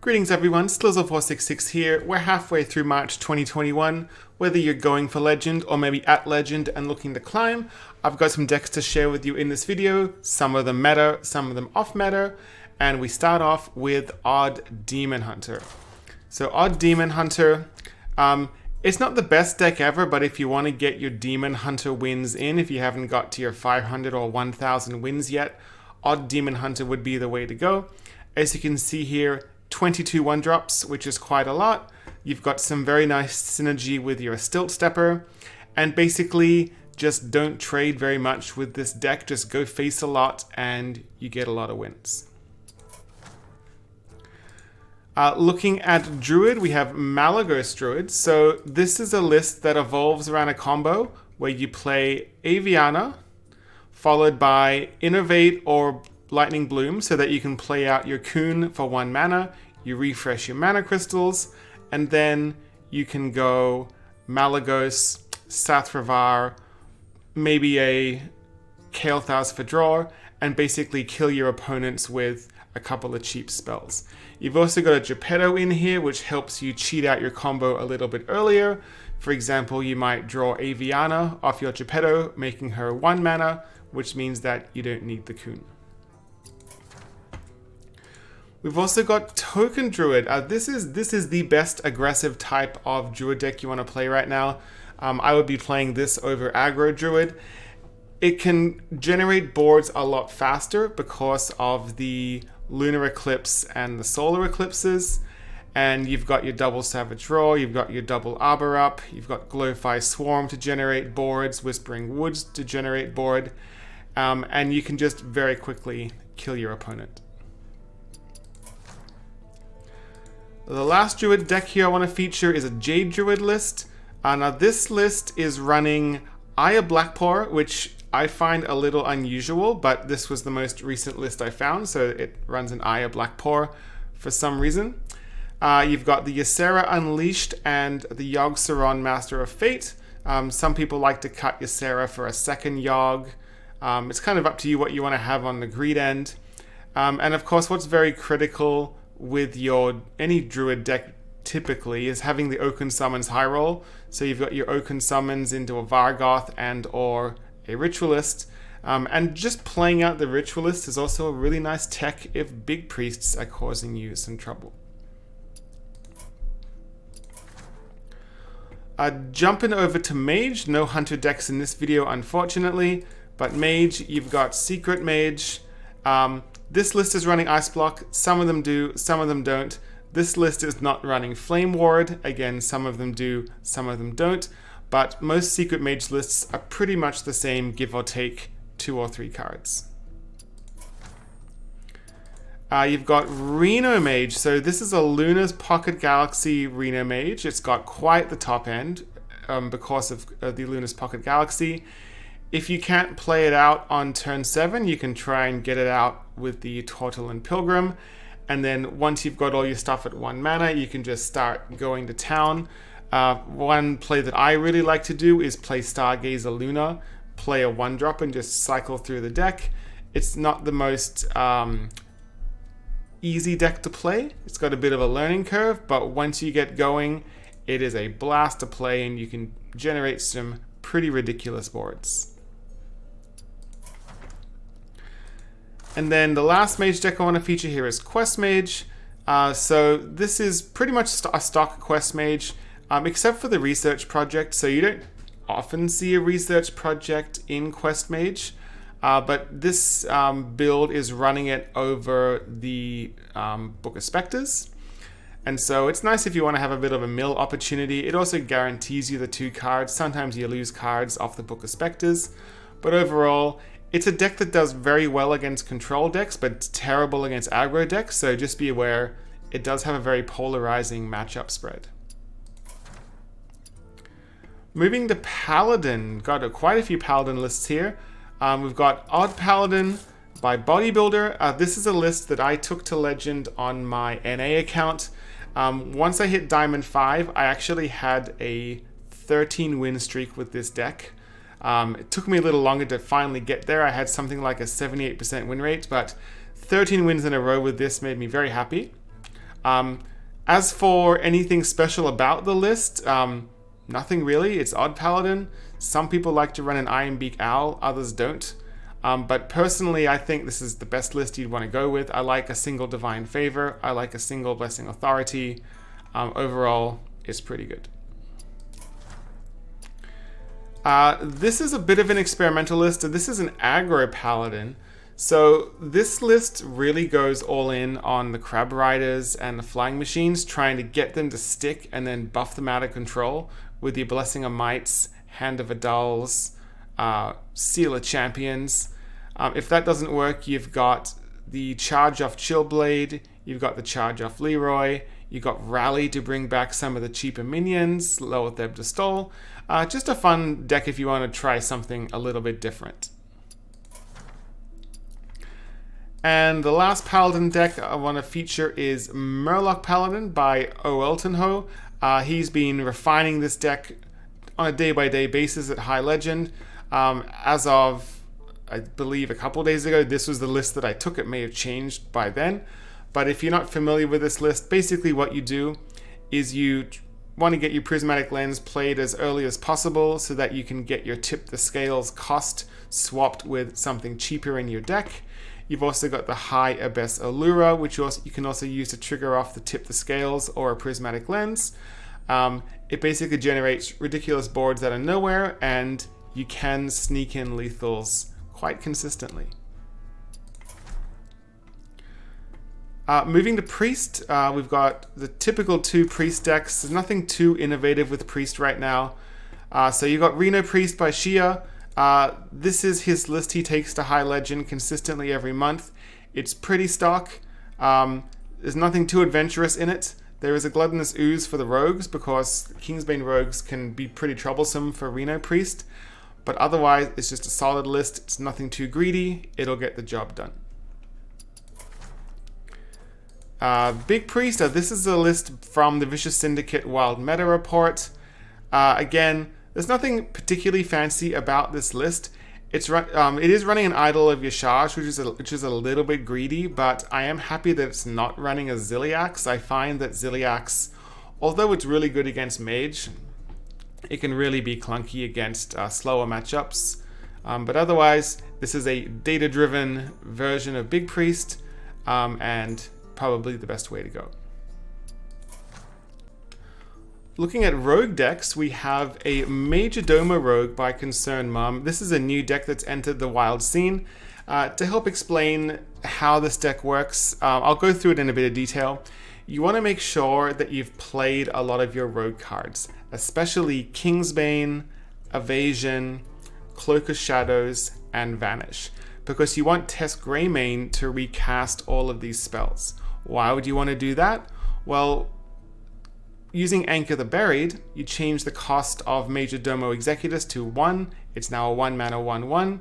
Greetings everyone, Slizzle466 here. We're halfway through March 2021. Whether you're going for Legend or maybe at Legend and looking to climb, I've got some decks to share with you in this video. Some of them meta, some of them off meta. And we start off with Odd Demon Hunter. So Odd Demon Hunter, it's not the best deck ever, but if you want to get your Demon Hunter wins in, if you haven't got to your 500 or 1000 wins yet, Odd Demon Hunter would be the way to go. As you can see here, 22 1-drops, which is quite a lot. You've got some very nice synergy with your Stilt Stepper, and basically just don't trade very much with this deck. Just go face a lot and you get a lot of wins. Looking at Druid, we have Malagos Druid. So this is a list that evolves around a combo where you play Aviana, followed by Innovate or Lightning Bloom, so that you can play out your Coon for 1 mana, you refresh your mana crystals, and then you can go Malygos, Sathravar, maybe a Kael'thas for draw, and basically kill your opponents with a couple of cheap spells. You've also got a Geppetto in here, which helps you cheat out your combo a little bit earlier. For example, you might draw Aviana off your Geppetto, making her 1 mana, which means that you don't need the Coon. We've also got Token Druid. This is the best aggressive type of Druid deck you want to play right now. I would be playing this over Aggro Druid. It can generate boards a lot faster because of the Lunar Eclipse and the Solar Eclipses. And you've got your double Savage Roar, you've got your double Arbor Up, you've got Glowfire Swarm to generate boards, Whispering Woods to generate board. And you can just very quickly kill your opponent. The last Druid deck here I want to feature is a Jade Druid list. Now this list is running Aya Blackpour, which I find a little unusual, but this was the most recent list I found, so it runs an Aya Blackpour for some reason. You've got the Ysera Unleashed and the Yogg-Saron Master of Fate. Some people like to cut Ysera for a second Yogg. It's kind of up to you what you want to have on the greed end. And of course, what's very critical with any Druid deck typically is having the Oaken Summons high roll. So you've got your Oaken Summons into a Vargoth and or a Ritualist. And just playing out the Ritualist is also a really nice tech if big priests are causing you some trouble. Jumping over to Mage, no Hunter decks in this video unfortunately, but Mage, you've got Secret Mage. This list is running Ice Block, some of them do, some of them don't. This list is not running Flame Ward, again some of them do, some of them don't. But most Secret Mage lists are pretty much the same, give or take 2 or 3 cards. You've got Reno Mage, so this is a Luna's Pocket Galaxy Reno Mage. It's got quite the top end because of the Luna's Pocket Galaxy. If you can't play it out on turn 7, you can try and get it out with the Tortle and Pilgrim. And then once you've got all your stuff at 1 mana, you can just start going to town. One play that I really like to do is play Stargazer Luna, play a 1-drop and just cycle through the deck. It's not the most easy deck to play. It's got a bit of a learning curve, but once you get going, it is a blast to play and you can generate some pretty ridiculous boards. And then the last Mage deck I want to feature here is Quest Mage. So this is pretty much a stock Quest Mage, except for the Research Project. So you don't often see a Research Project in Quest Mage, but this build is running it over the Book of Spectres. And so it's nice if you want to have a bit of a mill opportunity. It also guarantees you the 2 cards. Sometimes you lose cards off the Book of Spectres, but overall, it's a deck that does very well against control decks, but it's terrible against aggro decks, so just be aware it does have a very polarizing matchup spread. Moving to Paladin, got quite a few Paladin lists here. We've got Odd Paladin by Bodybuilder. This is a list that I took to Legend on my NA account. Once I hit Diamond 5, I actually had a 13 win streak with this deck. It took me a little longer to finally get there. I had something like a 78% win rate, but 13 wins in a row with this made me very happy. As for anything special about the list, nothing really. It's odd Paladin. Some people like to run an AAEBAZICAA, others don't. But personally, I think this is the best list you'd want to go with. I like a single Divine Favor. I like a single Blessing Authority. Overall, it's pretty good. This is a bit of an experimental list. This is an aggro Paladin. So this list really goes all in on the Crab Riders and the Flying Machines, trying to get them to stick and then buff them out of control with your Blessing of Mights, Hand of Adals, Seal of Champions. If that doesn't work, you've got the Charge off Chillblade, you've got the Charge off Leroy, you've got Rally to bring back some of the cheaper minions, Lower Theb to Stall. Just a fun deck if you want to try something a little bit different. And the last Paladin deck I want to feature is Murloc Paladin by Oeltonho. He's been refining this deck on a day-by-day basis at High Legend. As of, I believe, a couple days ago, this was the list that I took. It may have changed by then. But if you're not familiar with this list, basically what you do is you want to get your Prismatic Lens played as early as possible so that you can get your Tip the Scales cost swapped with something cheaper in your deck. You've also got the High Abyss Allura, which you can also use to trigger off the Tip the Scales or a Prismatic Lens. It basically generates ridiculous boards out of nowhere, and you can sneak in lethals quite consistently. Moving to Priest, we've got the typical 2 Priest decks. There's nothing too innovative with Priest right now. So you've got Reno Priest by PjAwA. This is his list he takes to High Legend consistently every month. It's pretty stock. There's nothing too adventurous in it. There is a Gluttonous Ooze for the rogues because Kingsbane rogues can be pretty troublesome for Reno Priest. But otherwise, it's just a solid list. It's nothing too greedy. It'll get the job done. Big Priest, this is a list from the Vicious Syndicate Wild Meta Report. Again, there's nothing particularly fancy about this list. It is running an Idol of Yashaj, which is a little bit greedy, but I am happy that it's not running a Ziliax. I find that Ziliax, although it's really good against Mage, it can really be clunky against slower matchups. But otherwise, this is a data-driven version of Big Priest, and probably the best way to go. Looking at rogue decks, we have a Majordomo Rogue by Concerned Mom. This is a new deck that's entered the wild scene. To help explain how this deck works, I'll go through it in a bit of detail. You want to make sure that you've played a lot of your rogue cards, especially Kingsbane, Evasion, Cloak of Shadows, and Vanish, because you want Tess Greymane to recast all of these spells. Why would you want to do that? Well, using Anchor the Buried, you change the cost of Majordomo Executus to 1. It's now a 1-mana 1/1.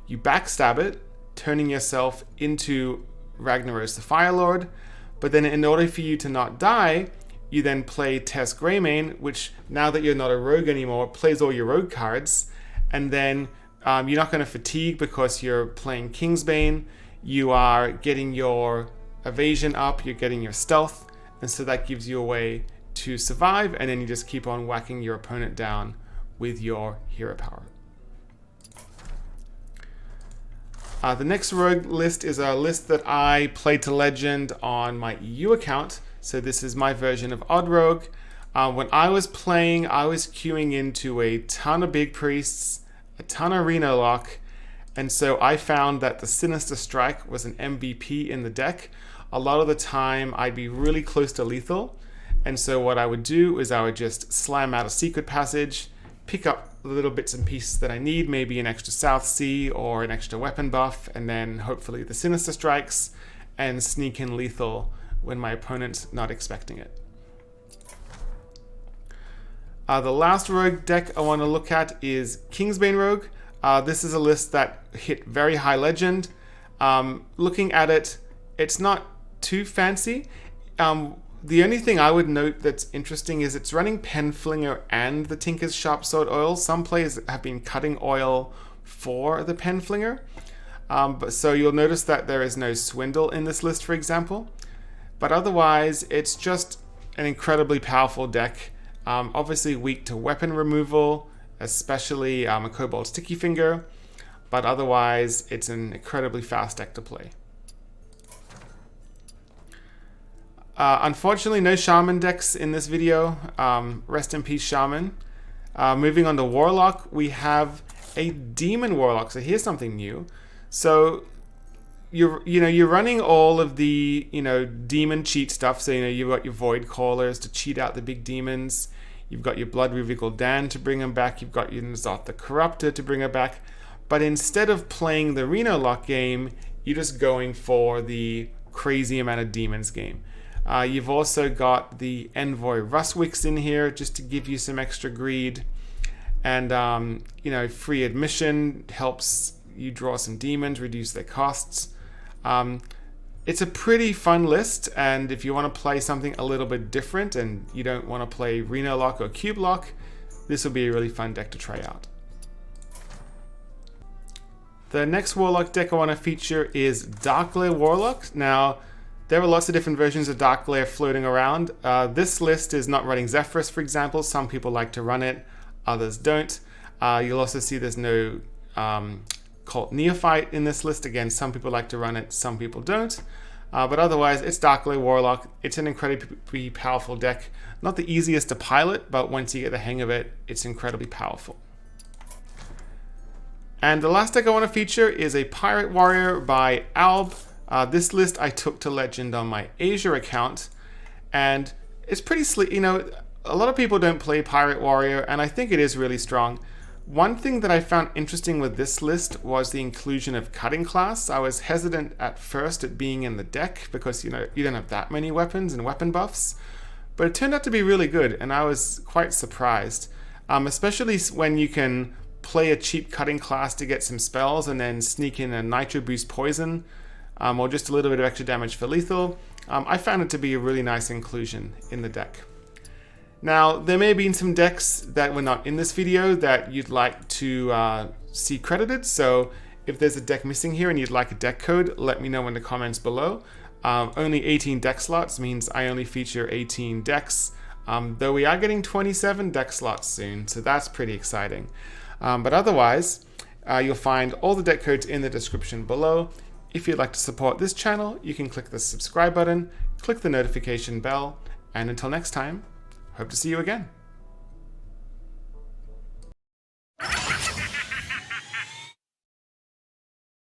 You backstab it, turning yourself into Ragnaros the Firelord. But then in order for you to not die, you then play Tess Greymane, which, now that you're not a rogue anymore, plays all your rogue cards. And then you're not going to fatigue because you're playing Kingsbane. You are getting your evasion up, you're getting your stealth. And so that gives you a way to survive, and then you just keep on whacking your opponent down with your hero power. The next rogue list is a list that I played to Legend on my EU account, so this is my version of Odd Rogue. When I was playing, I was queuing into a ton of Big Priests, a ton of Reno Lock, and so I found that the Sinister Strike was an MVP in the deck. A lot of the time, I'd be really close to lethal, and so what I would do is I would just slam out a Secret Passage, pick up the little bits and pieces that I need, maybe an extra South Sea or an extra weapon buff, and then hopefully the Sinister Strikes, and sneak in lethal when my opponent's not expecting it. The last rogue deck I want to look at is Kingsbane Rogue. This is a list that hit very high legend. Looking at it, it's not too fancy. The only thing I would note that's interesting is it's running Penflinger and the Tinker's Sharp Sword Oil. Some players have been cutting oil for the Penflinger. So you'll notice that there is no Swindle in this list, for example. but otherwise it's just an incredibly powerful deck. Obviously weak to weapon removal, especially a Cobalt Sticky Finger, but otherwise it's an incredibly fast deck to play. Unfortunately, no Shaman decks in this video. Rest in peace, Shaman. Moving on to Warlock, we have a Demon Warlock. So here's something new. So you're running all of the demon cheat stuff. So you've got your Void Callers to cheat out the big demons. You've got your Blood River Gul'dan to bring them back. You've got your N'Zoth the Corruptor to bring her back. But instead of playing the Reno lock game, you're just going for the crazy amount of demons game. You've also got the Envoy Rustwicks in here just to give you some extra greed. And, free admission helps you draw some demons, reduce their costs. It's a pretty fun list, and if you want to play something a little bit different and you don't want to play Reno lock or Cube lock, this will be a really fun deck to try out. The next Warlock deck I want to feature is Darkglare Warlock. Now, there are lots of different versions of Darkglare floating around. This list is not running Zephyrus, for example. Some people like to run it, others don't. You'll also see there's no Cult Neophyte in this list. Again, some people like to run it, some people don't. But otherwise, it's Darkglare Warlock. It's an incredibly powerful deck. Not the easiest to pilot, but once you get the hang of it, it's incredibly powerful. And the last deck I want to feature is a Pirate Warrior by AAEBAZICAA. This list I took to Legend on my Asia account, and it's pretty sleek. A lot of people don't play Pirate Warrior, and I think it is really strong. One thing that I found interesting with this list was the inclusion of Cutting Class. I was hesitant at first at being in the deck because you don't have that many weapons and weapon buffs, but it turned out to be really good, and I was quite surprised, especially when you can play a cheap Cutting Class to get some spells and then sneak in a Nitro Boost Poison, or just a little bit of extra damage for lethal. I found it to be a really nice inclusion in the deck. Now, there may have been some decks that were not in this video that you'd like to see credited, so if there's a deck missing here and you'd like a deck code, let me know in the comments below. Only 18 deck slots means I only feature 18 decks, though we are getting 27 deck slots soon, so that's pretty exciting. But otherwise, you'll find all the deck codes in the description below. If you'd like to support this channel, you can click the subscribe button, click the notification bell, and until next time, hope to see you again.